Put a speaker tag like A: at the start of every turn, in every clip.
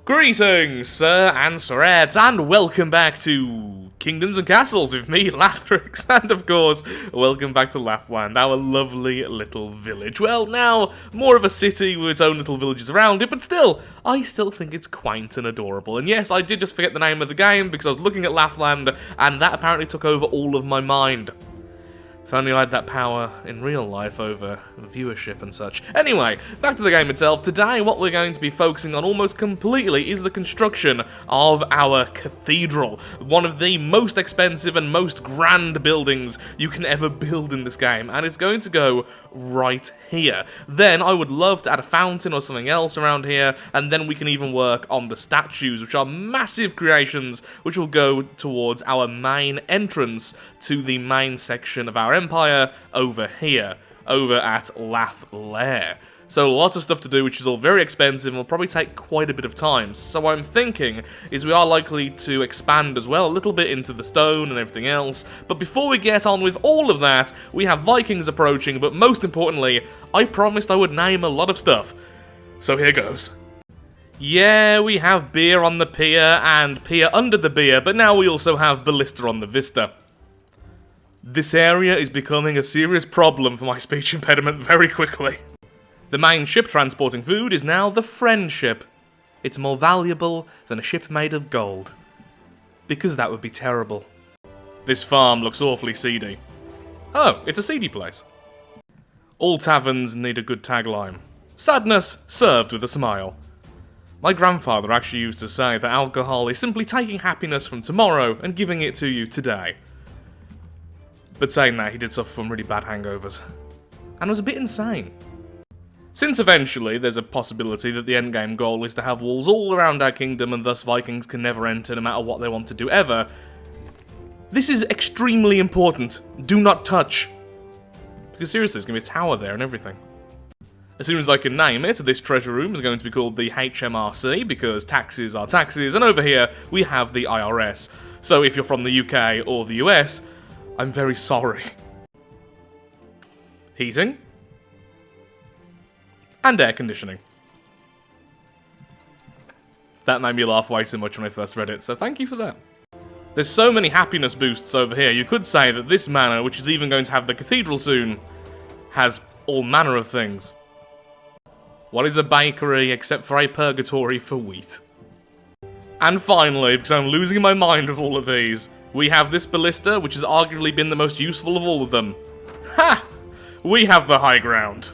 A: Greetings, sir and sirettes, and welcome back to Kingdoms and Castles with me, Lathrix, and of course, welcome back to Lathland, our lovely little village. Well, now, more of a city with its own little villages around it, but still, I still think it's quaint and adorable. And yes, I did just forget the name of the game because I was looking at Lathland, and that apparently took over all of my mind. If only I had that power in real life over viewership and such. Anyway, back to the game itself. Today, what we're going to be focusing on almost completely is the construction of our Cathedral. One of the most expensive and most grand buildings you can ever build in this game, and it's going to go right here. Then, I would love to add a fountain or something else around here, and then we can even work on the statues, which are massive creations, which will go towards our main entrance to the main section of our empire over here, over at Lath Lair. So lots of stuff to do, which is all very expensive and will probably take quite a bit of time. So what I'm thinking is we are likely to expand as well a little bit into the stone and everything else. But before we get on with all of that, we have Vikings approaching, but most importantly, I promised I would name a lot of stuff. So here goes. Yeah, we have beer on the pier and pier under the beer, but now we also have ballista on the vista. This area is becoming a serious problem for my speech impediment very quickly. The main ship transporting food is now the friend ship. It's more valuable than a ship made of gold. Because that would be terrible. This farm looks awfully seedy. Oh, it's a seedy place. All taverns need a good tagline. Sadness served with a smile. My grandfather actually used to say that alcohol is simply taking happiness from tomorrow and giving it to you today. But saying that, he did suffer from really bad hangovers. And was a bit insane. Since eventually there's a possibility that the endgame goal is to have walls all around our kingdom and thus Vikings can never enter no matter what they want to do ever, this is extremely important. Do not touch. Because seriously, there's going to be a tower there and everything. As soon as I can name it, this treasure room is going to be called the HMRC because taxes are taxes, and over here we have the IRS. So if you're from the UK or the US, I'm very sorry. Heating. And air conditioning. That made me laugh way too much when I first read it, so thank you for that. There's so many happiness boosts over here, you could say that this manor, which is even going to have the cathedral soon, has all manner of things. What is a bakery except for a purgatory for wheat? And finally, because I'm losing my mind with all of these, we have this ballista, which has arguably been the most useful of all of them. Ha! We have the high ground.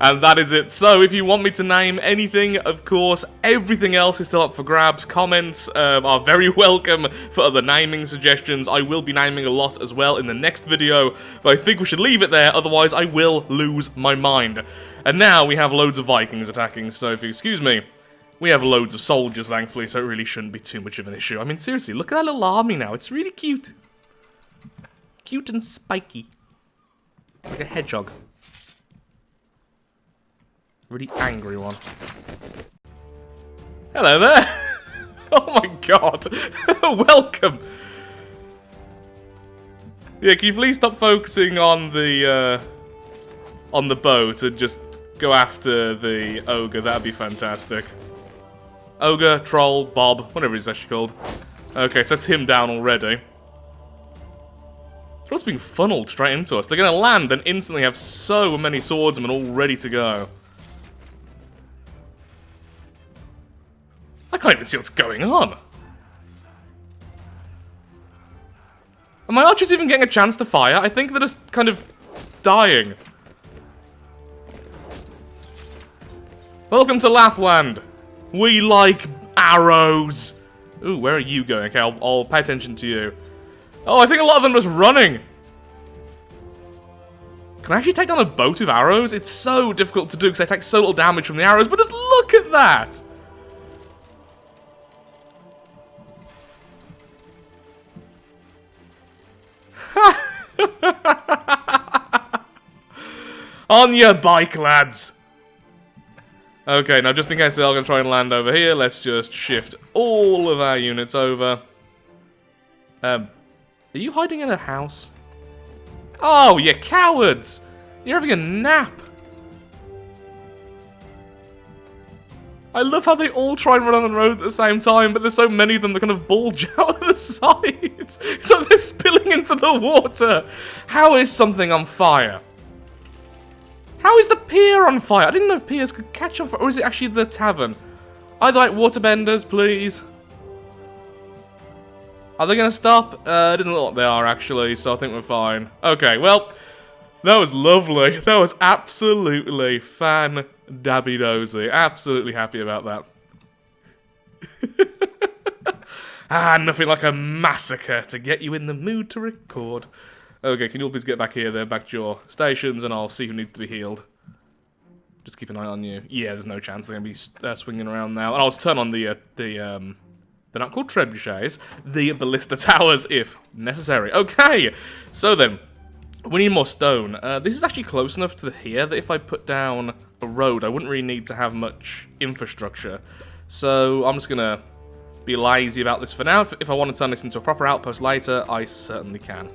A: And that is it. So, if you want me to name anything, of course, everything else is still up for grabs. Comments are very welcome for other naming suggestions. I will be naming a lot as well in the next video, but I think we should leave it there, otherwise I will lose my mind. And now we have loads of Vikings attacking, so if you excuse me, we have loads of soldiers, thankfully, so it really shouldn't be too much of an issue. I mean, seriously, look at that little army now. It's really cute. Cute and spiky. Like a hedgehog. Really angry one. Hello there! Oh my god! Welcome! Yeah, can you please stop focusing on the boat and just go after the ogre? That'd be fantastic. Ogre, troll, Bob, whatever he's actually called. Okay, so that's him down already. It's being funneled straight into us. They're gonna land and instantly have so many swordsmen all ready to go. I can't even see what's going on. Are my archers even getting a chance to fire? I think they're just kind of dying. Welcome to Lathland. We like arrows. Ooh, where are you going? Okay, I'll pay attention to you. Oh, I think a lot of them are just running. Can I actually take down a boat with arrows? It's so difficult to do because I take so little damage from the arrows, but just look at that! On your bike, lads! Okay, now just in case they're going to try and land over here, let's just shift all of our units over. Are you hiding in a house? Oh, you cowards! You're having a nap! I love how they all try and run on the road at the same time, but there's so many of them that kind of bulge out of the sides. So they're spilling into the water. How is something on fire? How is the pier on fire? I didn't know piers could catch on fire. Or is it actually the tavern? I'd like waterbenders, please. Are they going to stop? It doesn't look like they are, actually, so I think we're fine. Okay, well, that was lovely. That was absolutely fan-dabby-dozy. Absolutely happy about that. Nothing like a massacre to get you in the mood to record. Okay, can you all please get back here then, back to your stations, and I'll see who needs to be healed. Just keep an eye on you. Yeah, there's no chance they're going to be swinging around now. And I'll just turn on they're not called trebuchets, the ballista towers, if necessary. Okay, so then, we need more stone. This is actually close enough to here that if I put down a road, I wouldn't really need to have much infrastructure. So I'm just going to be lazy about this for now. If I want to turn this into a proper outpost later, I certainly can.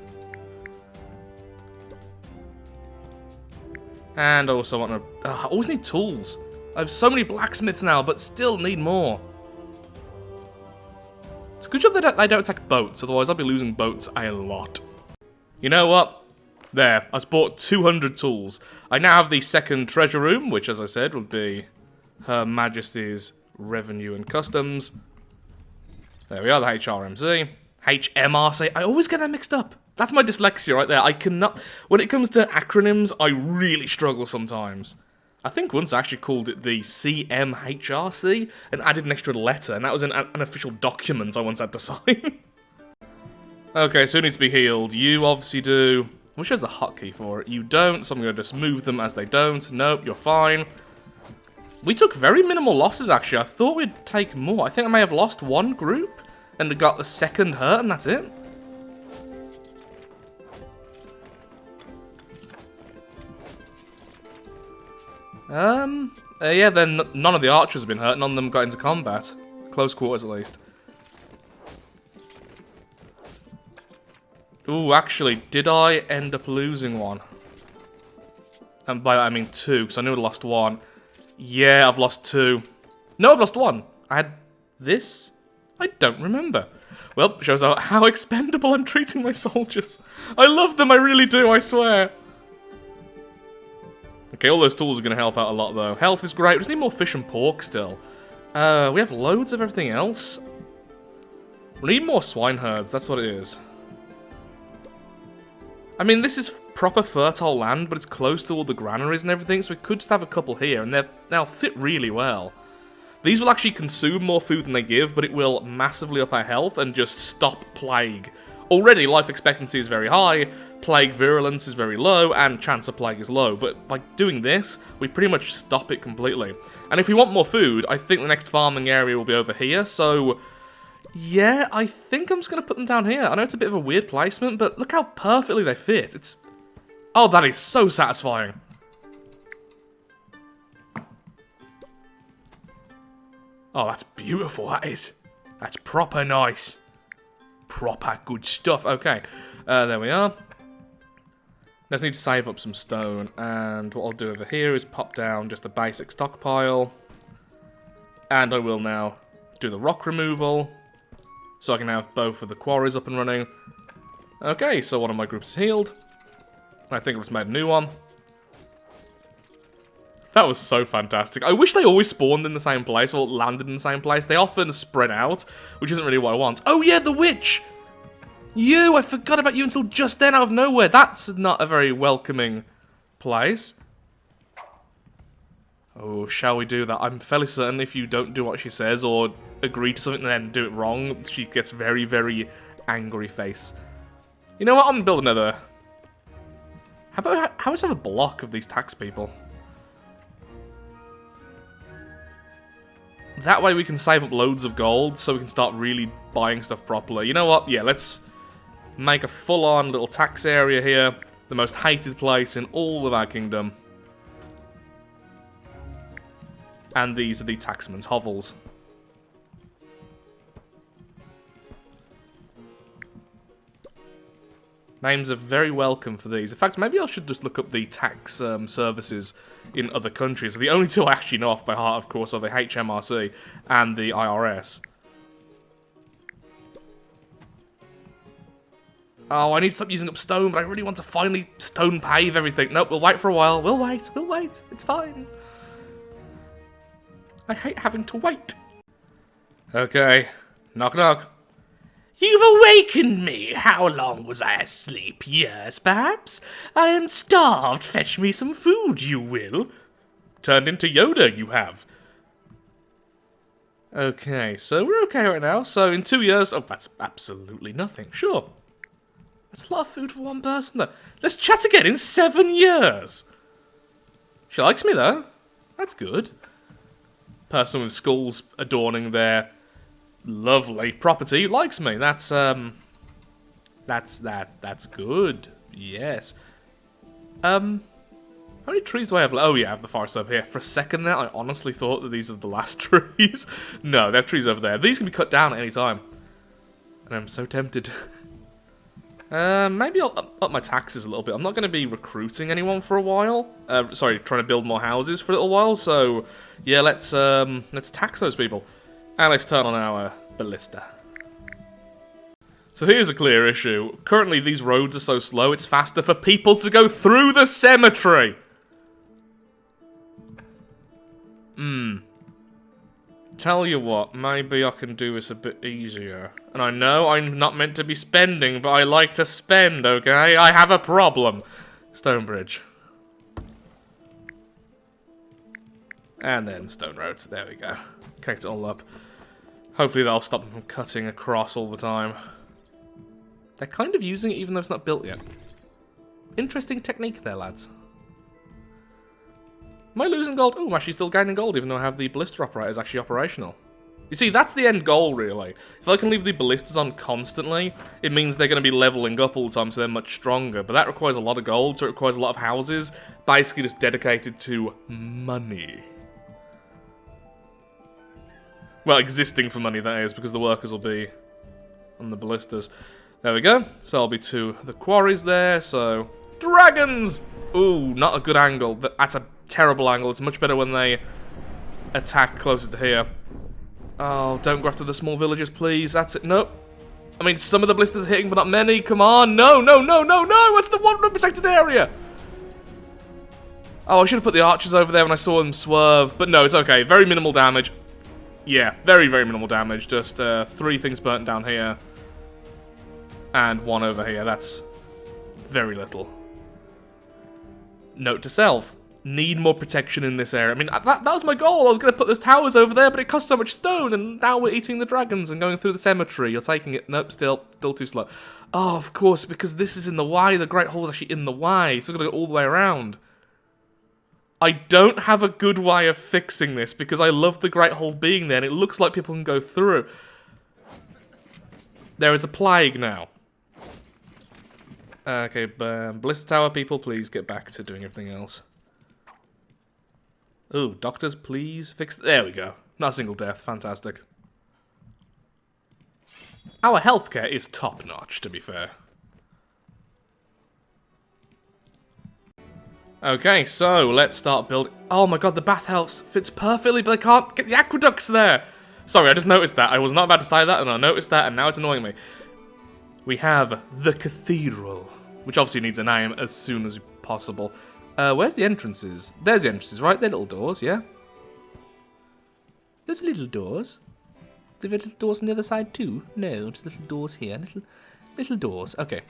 A: And I also want to... I always need tools. I have so many blacksmiths now, but still need more. It's a good job that they don't attack boats, otherwise I'll be losing boats a lot. You know what? There, I bought 200 tools. I now have the second treasure room, which, as I said, would be Her Majesty's Revenue and Customs. There we are, the HRMC. HMRC. I always get that mixed up. That's my dyslexia right there. I cannot... When it comes to acronyms, I really struggle sometimes. I think once I actually called it the CMHRC and added an extra letter, and that was an official document I once had to sign. Okay, so who needs to be healed? You obviously do. I wish there's a hotkey for it. You don't, so I'm going to just move them as they don't. Nope, you're fine. We took very minimal losses, actually. I thought we'd take more. I think I may have lost one group and got the second hurt, and that's it. Yeah, then none of the archers have been hurt. None of them got into combat. Close quarters, at least. Ooh, actually, did I end up losing one? And by that I mean two, because I knew I lost one. Yeah, I've lost two. No, I've lost one. I had this? I don't remember. Well, shows out how expendable I'm treating my soldiers. I love them, I really do, I swear. Okay, all those tools are going to help out a lot, though. Health is great. We just need more fish and pork still. We have loads of everything else. We need more swine herds. That's what it is. I mean, this is proper fertile land, but it's close to all the granaries and everything, so we could just have a couple here, and they'll fit really well. These will actually consume more food than they give, but it will massively up our health and just stop plague. Already, life expectancy is very high, plague virulence is very low, and chance of plague is low. But by doing this, we pretty much stop it completely. And if we want more food, I think the next farming area will be over here, so... Yeah, I think I'm just going to put them down here. I know it's a bit of a weird placement, but look how perfectly they fit. It's... Oh, that is so satisfying. Oh, that's beautiful, that is. That's proper nice. Proper good stuff. Okay, there we are. Let's need to save up some stone, and what I'll do over here is pop down just a basic stockpile. And I will now do the rock removal, so I can have both of the quarries up and running. Okay, so one of my groups is healed. I think I just made a new one. That was so fantastic. I wish they always spawned in the same place or landed in the same place. They often spread out, which isn't really what I want. Oh yeah, the witch! You! I forgot about you until just then out of nowhere. That's not a very welcoming place. Oh, shall we do that? I'm fairly certain if you don't do what she says or agree to something and then do it wrong, she gets very, very angry face. You know what? I'm gonna build another. How about how much have a block of these tax people? That way we can save up loads of gold, so we can start really buying stuff properly. You know what? Yeah, let's make a full-on little tax area here. The most hated place in all of our kingdom. And these are the taxman's hovels. Names are very welcome for these. In fact, maybe I should just look up the tax services in other countries. The only two I actually know off by heart, of course, are the HMRC and the IRS. Oh, I need to stop using up stone, but I really want to finally stone pave everything. Nope, we'll wait for a while. We'll wait. It's fine. I hate having to wait. Okay. Knock, knock. You've awakened me. How long was I asleep? Years, perhaps? I am starved. Fetch me some food, you will. Turned into Yoda, you have. Okay, so we're okay right now. So in 2 years... Oh, that's absolutely nothing. Sure. That's a lot of food for one person, though. Let's chat again in 7 years. She likes me, though. That's good. Person with skulls adorning their lovely property likes me. That's good. Yes. How many trees do I have? Oh yeah, I have the forest over here. For a second there, I honestly thought that these are the last trees. No, they have trees over there. These can be cut down at any time. And I'm so tempted. Maybe I'll up my taxes a little bit. I'm not going to be recruiting anyone for a while. Sorry, trying to build more houses for a little while. So, yeah, let's tax those people. And let's turn on our ballista. So here's a clear issue. Currently, these roads are so slow, it's faster for people to go through the cemetery. Tell you what, maybe I can do this a bit easier. And I know I'm not meant to be spending, but I like to spend, okay? I have a problem. Stone bridge. And then stone roads. There we go. Connect it all up. Hopefully that'll stop them from cutting across all the time. They're kind of using it even though it's not built yet. Interesting technique there, lads. Am I losing gold? Oh, I'm actually still gaining gold even though I have the ballista operators actually operational. You see, that's the end goal, really. If I can leave the ballistas on constantly, it means they're going to be leveling up all the time, so they're much stronger. But that requires a lot of gold, so it requires a lot of houses, basically just dedicated to money. Well, existing for money, that is, because the workers will be on the ballistas. There we go. So I'll be to the quarries there, so... Dragons! Ooh, not a good angle. That's a terrible angle. It's much better when they attack closer to here. Oh, don't go after the small villages, please. That's it. Nope. I mean, some of the blisters are hitting, but not many. Come on. No, no, no, no, no! It's the one unprotected area! Oh, I should have put the archers over there when I saw them swerve. But no, it's okay. Very minimal damage. Yeah, very, very minimal damage. Just 3 things burnt down here. And 1 over here. That's very little. Note to self. Need more protection in this area. I mean, that was my goal. I was going to put those towers over there, but it cost so much stone, and now we're eating the dragons and going through the cemetery. You're taking it. Nope, still too slow. Oh, of course, because this is in the Y. The Great Hall is actually in the Y, so we're going to go all the way around. I don't have a good way of fixing this, because I love the Great Hall being there, and it looks like people can go through. There is a plague now. Okay, Ballista Tower people, please get back to doing everything else. Ooh, doctors, please fix... There we go. Not a single death. Fantastic. Our healthcare is top-notch, to be fair. Okay, so let's start building... Oh my god, the bathhouse fits perfectly, but I can't get the aqueducts there! Sorry, I just noticed that. I was not about to say that, and I noticed that, and now it's annoying me. We have the Cathedral, which obviously needs a name as soon as possible. Where's the entrances? There's the entrances, right? They're little doors, yeah? There's little doors. There little doors on the other side too? No, just little doors here. Little doors. Okay.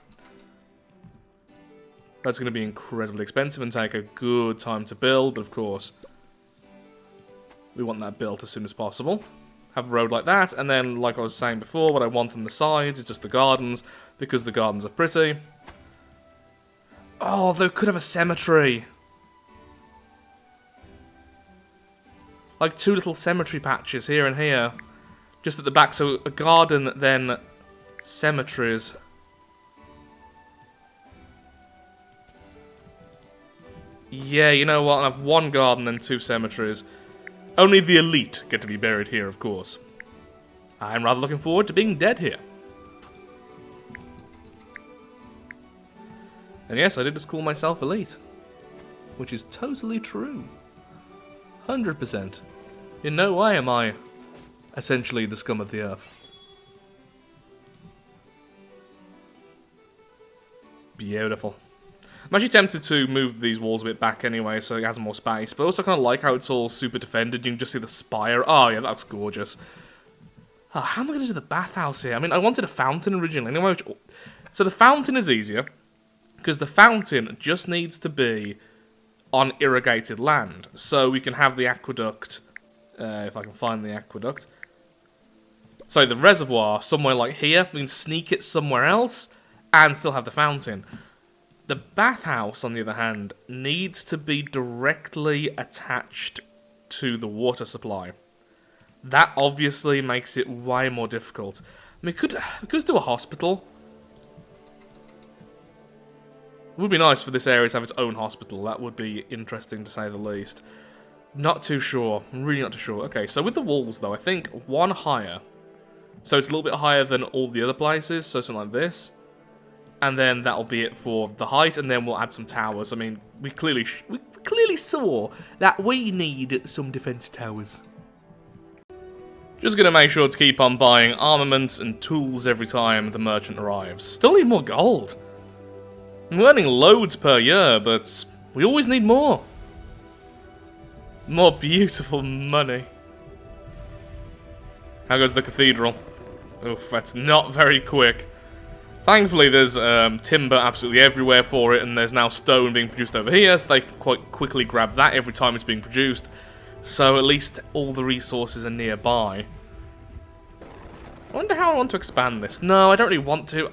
A: That's going to be incredibly expensive and take a good time to build, but of course, we want that built as soon as possible. Have a road like that, and then, like I was saying before, what I want on the sides is just the gardens, because the gardens are pretty. Oh, they could have a cemetery. Like 2 little cemetery patches here and here. Just at the back, so a garden, then cemeteries. Yeah, you know what? I'll have 1 garden, then 2 cemeteries. Only the elite get to be buried here, of course. I'm rather looking forward to being dead here. And yes, I did just call myself elite. Which is totally true. 100%. In no way am I essentially the scum of the earth. Beautiful. I'm actually tempted to move these walls a bit back anyway, so it has more space. But I also kind of like how it's all super defended. You can just see the spire. Oh, yeah, that's gorgeous. Oh, how am I going to do the bathhouse here? I mean, I wanted a fountain originally. Anyway, so the fountain is easier, because the fountain just needs to be on irrigated land. So we can have the aqueduct, if I can find the aqueduct. So the reservoir somewhere like here. We can sneak it somewhere else and still have the fountain. The bathhouse, on the other hand, needs to be directly attached to the water supply. That obviously makes it way more difficult. I mean, we could just do a hospital. It would be nice for this area to have its own hospital. That would be interesting, to say the least. Not too sure. I'm really not too sure. Okay, so with the walls, though, I think one higher. So it's a little bit higher than all the other places, so something like this. And then that'll be it for the height, and then we'll add some towers. I mean, we clearly saw that we need some defense towers. Just gonna make sure to keep on buying armaments and tools every time the merchant arrives. Still need more gold. I'm earning loads per year, but we always need more. More beautiful money. How goes the cathedral? Oof, that's not very quick. Thankfully, there's timber absolutely everywhere for it, and there's now stone being produced over here, so they can quite quickly grab that every time it's being produced. So at least all the resources are nearby. I wonder how I want to expand this. No, I don't really want to.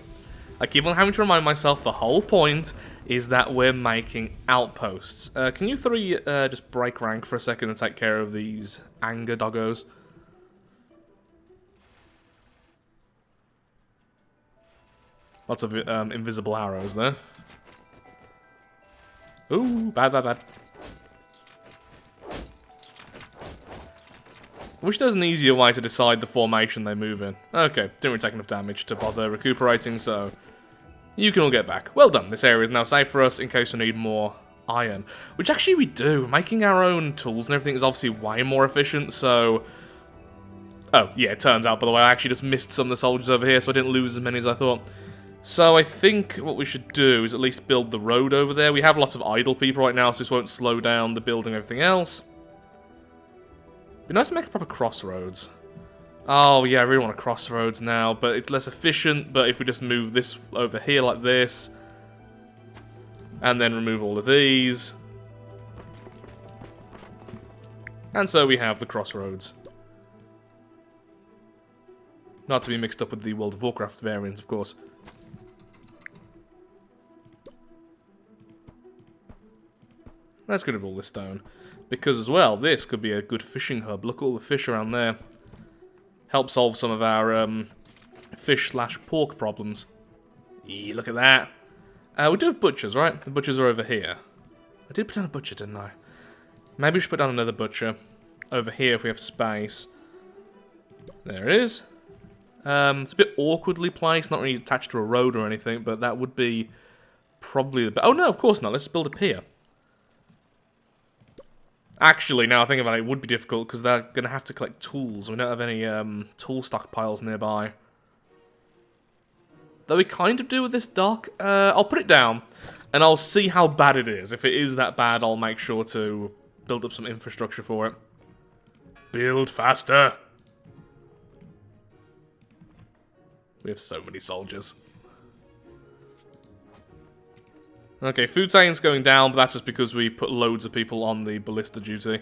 A: I keep on having to remind myself the whole point is that we're making outposts. Can you three just break rank for a second and take care of these anger doggos? Lots of invisible arrows there. Ooh, bad, bad, bad. I wish there was an easier way to decide the formation they move in. Okay, didn't really take enough damage to bother recuperating, so you can all get back. Well done, this area is now safe for us in case we need more iron. Which actually we do. Making our own tools and everything is obviously way more efficient, so... Oh, yeah, it turns out, by the way, I actually just missed some of the soldiers over here, so I didn't lose as many as I thought. So I think what we should do is at least build the road over there. We have lots of idle people right now, so this won't slow down the building and everything else. Be nice to make a proper crossroads. Oh yeah, I really want a crossroads now, but it's less efficient. But if we just move this over here like this, and then remove all of these, and so we have the crossroads. Not to be mixed up with the World of Warcraft variants, of course. Let's get rid of all this stone. Because as well, this could be a good fishing hub. Look at all the fish around there. Help solve some of our fish/pork problems. Look at that. We do have butchers, right? The butchers are over here. I did put down a butcher, didn't I? Maybe we should put down another butcher. Over here if we have space. There it is. It's a bit awkwardly placed, not really attached to a road or anything, but that would be probably the best. Oh no, of course not. Let's build a pier. Actually, now I think about it, it would be difficult because they're going to have to collect tools. We don't have any tool stockpiles nearby. Though we kind of do with this dock. I'll put it down and I'll see how bad it is. If it is that bad, I'll make sure to build up some infrastructure for it. Build faster. We have so many soldiers. Okay, food tank's going down, but that's just because we put loads of people on the ballista duty.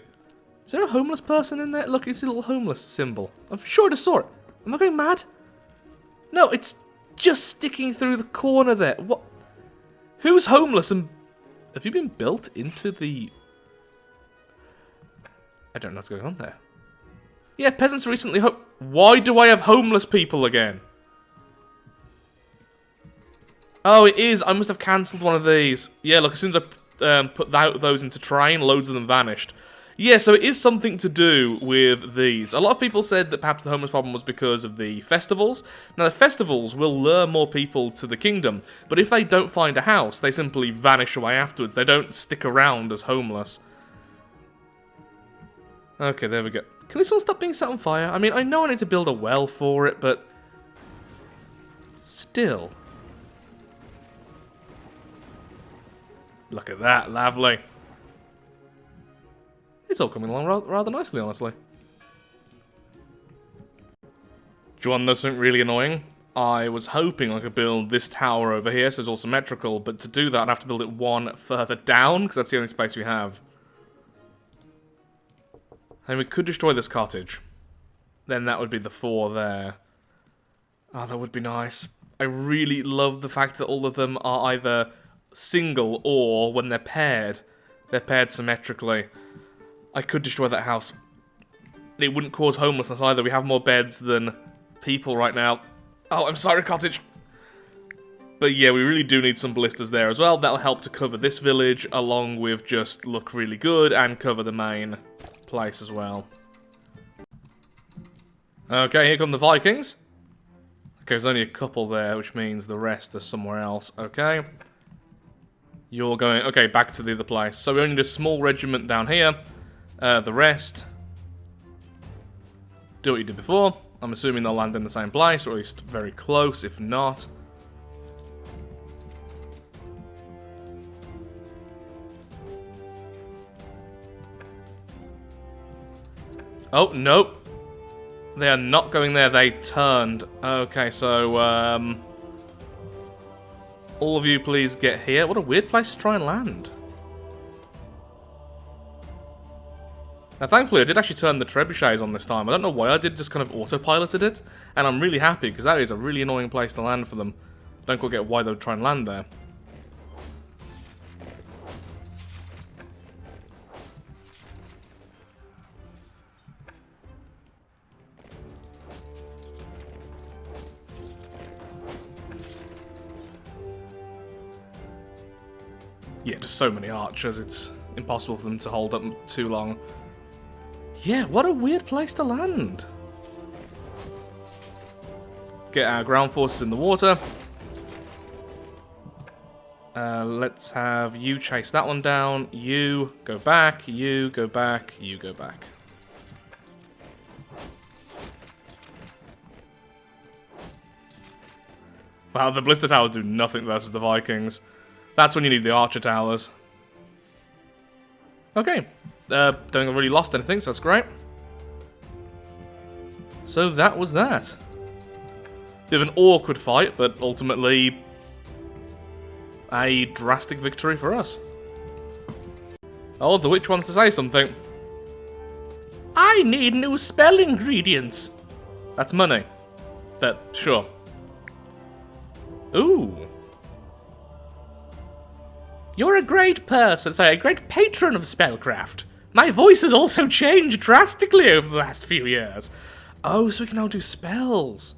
A: Is there a homeless person in there? Look, it's a little homeless symbol. I'm sure I just saw it. Am I going mad? No, it's just sticking through the corner there. What? Who's homeless and... Have you been built into the... I don't know what's going on there. Yeah, peasants recently Why do I have homeless people again? Oh, it is. I must have cancelled one of these. Yeah, look, as soon as I put those into train, loads of them vanished. Yeah, so it is something to do with these. A lot of people said that perhaps the homeless problem was because of the festivals. Now, the festivals will lure more people to the kingdom, but if they don't find a house, they simply vanish away afterwards. They don't stick around as homeless. Okay, there we go. Can this all stop being set on fire? I mean, I know I need to build a well for it, but... still. Look at that, lovely. It's all coming along rather nicely, honestly. Do you want to know something really annoying? I was hoping I could build this tower over here so it's all symmetrical, but to do that I'd have to build it one further down, because that's the only space we have. And we could destroy this cottage. Then that would be the 4 there. Oh, that would be nice. I really love the fact that all of them are either single or, when they're paired symmetrically. I could destroy that house. It wouldn't cause homelessness either. We have more beds than people right now. Oh, I'm sorry, cottage. But yeah, we really do need some ballistas there as well. That'll help to cover this village, along with just look really good and cover the main place as well. Okay, here come the Vikings. Okay, there's only a couple there, which means the rest are somewhere else. Okay. You're going... okay, back to the other place. So we only need a small regiment down here. The rest, do what you did before. I'm assuming they'll land in the same place, or at least very close, if not. Oh, nope. They are not going there, they turned. Okay, so, all of you please get here. What a weird place to try and land. Now, thankfully, I did actually turn the trebuchets on this time. I don't know why I did, just kind of autopiloted it. And I'm really happy, because that is a really annoying place to land for them. I don't quite get why they would try and land there. Yeah, just so many archers, it's impossible for them to hold up too long. Yeah, what a weird place to land. Get our ground forces in the water. Let's have you chase that one down. You go back, you go back, you go back. Wow, the ballista towers do nothing versus the Vikings. That's when you need the archer towers. Okay. Don't think I've really lost anything, so that's great. So that was that. Bit of an awkward fight, but ultimately a drastic victory for us. Oh, the witch wants to say something. I need new spell ingredients. That's money. But sure. Ooh. You're a great person, sorry, a great patron of spellcraft. My voice has also changed drastically over the last few years. Oh, so we can now do spells.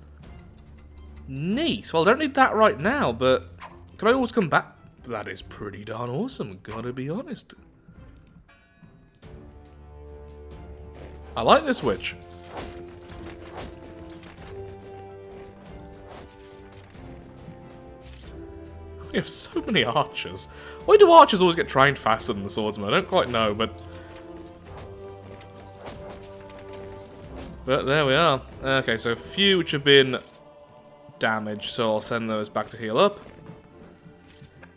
A: Neat. Well, I don't need that right now, but can I always come back? That is pretty darn awesome, gotta be honest. I like this witch. We have so many archers. Why do archers always get trained faster than the swordsmen? I don't quite know, but there we are. Okay, so a few which have been damaged, so I'll send those back to heal up.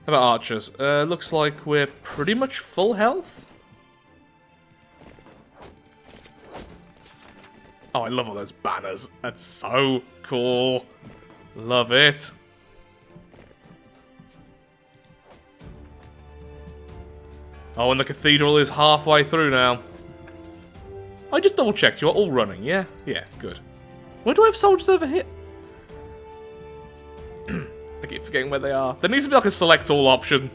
A: How about archers? Looks like we're pretty much full health. Oh, I love all those banners. That's so cool. Love it. Oh, and the cathedral is halfway through now. I just double checked. You're all running, yeah? Yeah, good. Why do I have soldiers over here? I keep forgetting where they are. There needs to be like a select all option.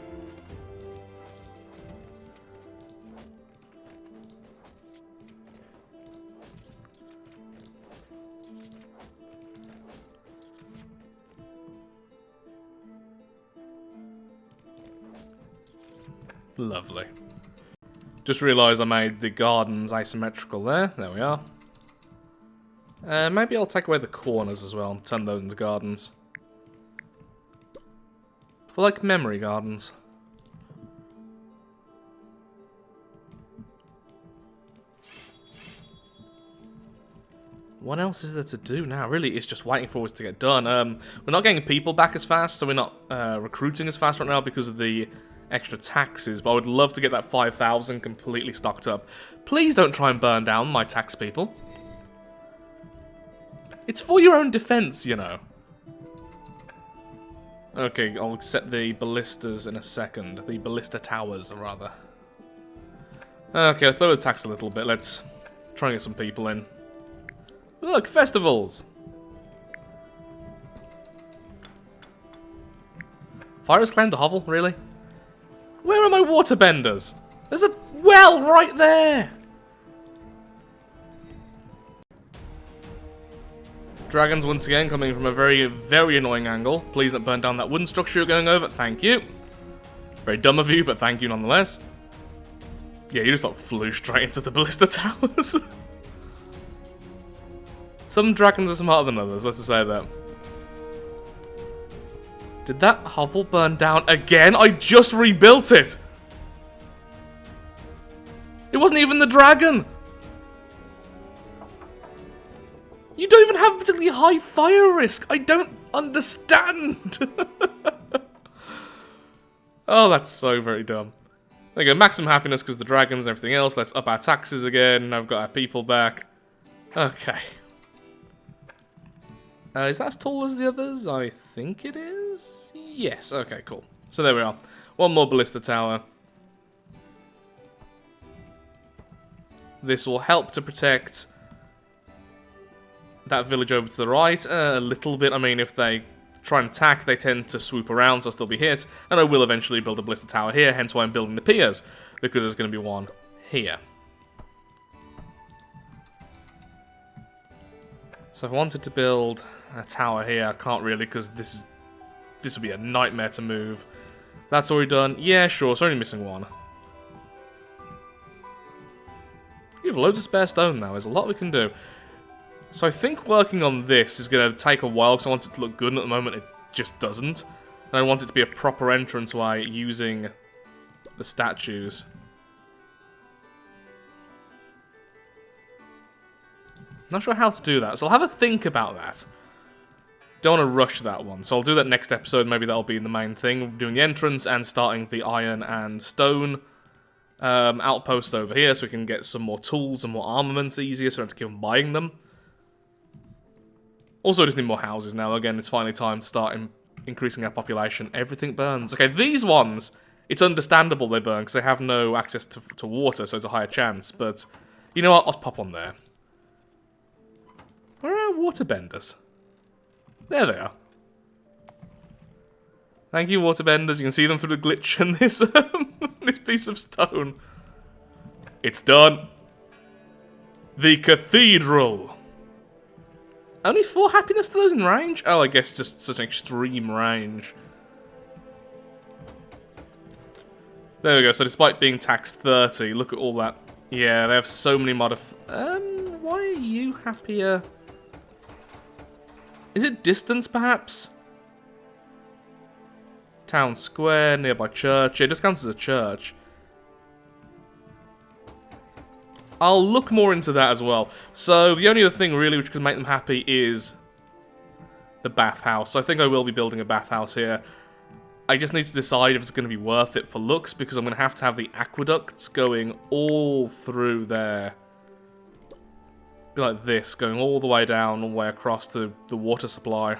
A: Lovely. Just realised I made the gardens asymmetrical there. There we are. Maybe I'll take away the corners as well and turn those into gardens. For like memory gardens. What else is there to do now? Really, it's just waiting for us to get done. We're not getting people back as fast, so we're not recruiting as fast right now because of the extra taxes, but I would love to get that 5,000 completely stocked up. Please don't try and burn down my tax people. It's for your own defense, you know. Okay, I'll set the ballistas in a second. The ballista towers, rather. Okay, let's lower the tax a little bit. Let's try and get some people in. Look, festivals! Fire has claimed a hovel, really? Where are my waterbenders? There's a well right there! Dragons once again coming from a very, very annoying angle. Please don't burn down that wooden structure you're going over. Thank you. Very dumb of you, but thank you nonetheless. Yeah, you just like flew straight into the ballista towers. Some dragons are smarter than others, let's just say that. Did that hovel burn down again? I just rebuilt it! It wasn't even the dragon! You don't even have particularly high fire risk! I don't understand! Oh, that's so very dumb. There you go, maximum happiness because the dragons and everything else. Let's up our taxes again. I've got our people back. Okay. Is that as tall as the others? I think it is. Yes, okay, cool. So there we are. One more ballista tower. This will help to protect that village over to the right a little bit. I mean, if they try and attack, they tend to swoop around, so I'll still be hit. And I will eventually build a ballista tower here, hence why I'm building the piers, because there's going to be one here. So if I wanted to build a tower here, I can't really, because this would be a nightmare to move. That's already done. Yeah, sure, it's only missing one. You have loads of spare stone now. There's a lot we can do. So I think working on this is going to take a while, because I want it to look good, and at the moment it just doesn't. And I want it to be a proper entranceway using the statues. Not sure how to do that, so I'll have a think about that. Don't want to rush that one, so I'll do that next episode. Maybe that'll be the main thing, doing the entrance and starting the iron and stone outpost over here, so we can get some more tools and more armaments easier, so we don't have to keep on buying them. Also, just need more houses now. Again, it's finally time to start increasing our population. Everything burns. Okay, these ones, it's understandable they burn, because they have no access to water, so it's a higher chance, but you know what, let's pop on there. Where are our waterbenders? There they are. Thank you, waterbenders. You can see them through the glitch in this, this piece of stone. It's done. The Cathedral. Only 4 happiness to those in range? Oh, I guess just such an extreme range. There we go. So despite being taxed 30, look at all that. Yeah, they have so many why are you happier? Is it distance, perhaps? Town square, nearby church. Yeah, it just counts as a church. I'll look more into that as well. So, the only other thing, really, which could make them happy is the bathhouse. So, I think I will be building a bathhouse here. I just need to decide if it's going to be worth it for looks, because I'm going to have the aqueducts going all through there. Be like this, going all the way down, all the way across to the water supply.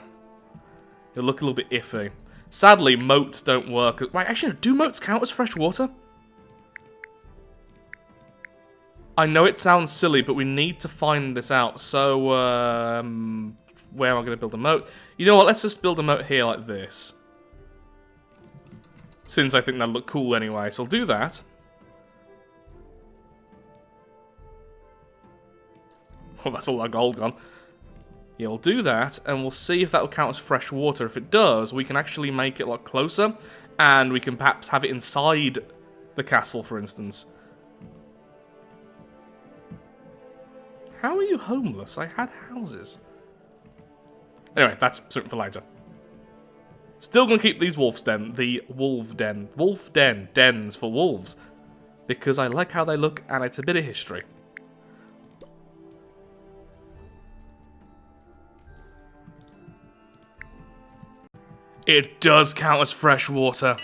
A: It'll look a little bit iffy. Sadly, moats don't work. Wait, actually, do moats count as fresh water? I know it sounds silly, but we need to find this out. So, where am I going to build a moat? You know what, let's just build a moat here like this. Since I think that'll look cool anyway, so I'll do that. Oh, that's all that gold gone. Yeah, we'll do that, and we'll see if that will count as fresh water. If it does, we can actually make it a lot closer, and we can perhaps have it inside the castle, for instance. How are you homeless? I had houses. Anyway, that's something for later. Still gonna keep these wolf dens for wolves. Because I like how they look and it's a bit of history. It does count as fresh water.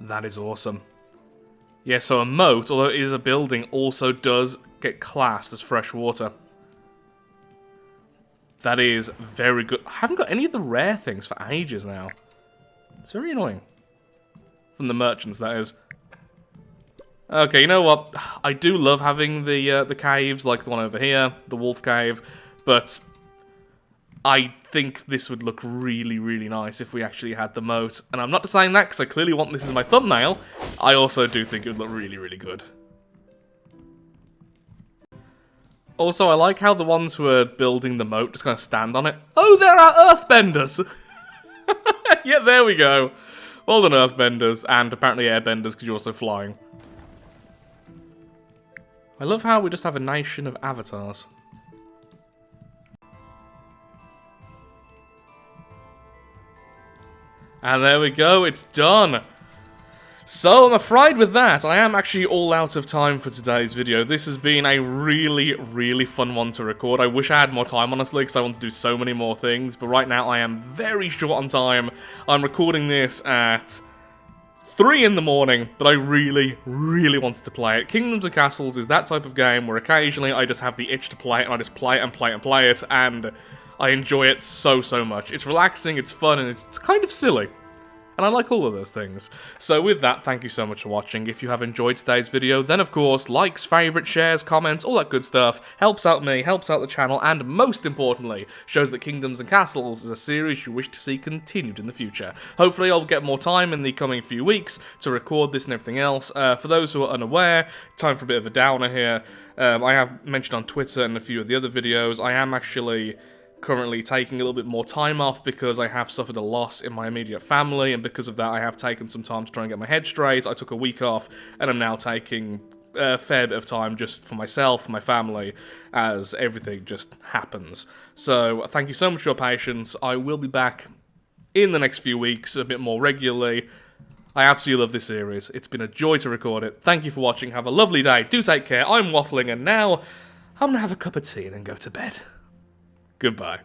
A: That is awesome. Yeah, so a moat, although it is a building, also does get classed as fresh water. That is very good. I haven't got any of the rare things for ages now. It's very annoying. From the merchants, that is. Okay, you know what? I do love having the caves, like the one over here, the wolf cave, but I think this would look really, really nice if we actually had the moat. And I'm not just saying that because I clearly want this as my thumbnail. I also do think it would look really, really good. Also, I like how the ones who are building the moat just kind of stand on it. Oh, there are earthbenders! Yeah, there we go. Well done, earthbenders, and apparently airbenders because you're also flying. I love how we just have a nation of avatars. And there we go, it's done! So, I'm afraid with that, I am actually all out of time for today's video. This has been a really, really fun one to record. I wish I had more time, honestly, because I want to do so many more things. But right now, I am very short on time. I'm recording this at 3 in the morning, but I really, really wanted to play it. Kingdoms and Castles is that type of game where occasionally I just have the itch to play it, and I just play it and play it and play it, and I enjoy it so, so much. It's relaxing, it's fun, and it's kind of silly. And I like all of those things. So with that, thank you so much for watching. If you have enjoyed today's video, then of course, likes, favourites, shares, comments, all that good stuff helps out me, helps out the channel, and most importantly, shows that Kingdoms and Castles is a series you wish to see continued in the future. Hopefully I'll get more time in the coming few weeks to record this and everything else. For those who are unaware, time for a bit of a downer here. I have mentioned on Twitter and a few of the other videos, I am actually currently taking a little bit more time off because I have suffered a loss in my immediate family, and because of that I have taken some time to try and get my head straight. I took a week off, and I'm now taking a fair bit of time just for myself, for my family, as everything just happens. So thank you so much for your patience. I will be back in the next few weeks a bit more regularly. I absolutely love this series. It's been a joy to record it. Thank you for watching. Have a lovely day. Do take care. I'm waffling, and now I'm going to have a cup of tea and then go to bed. Goodbye.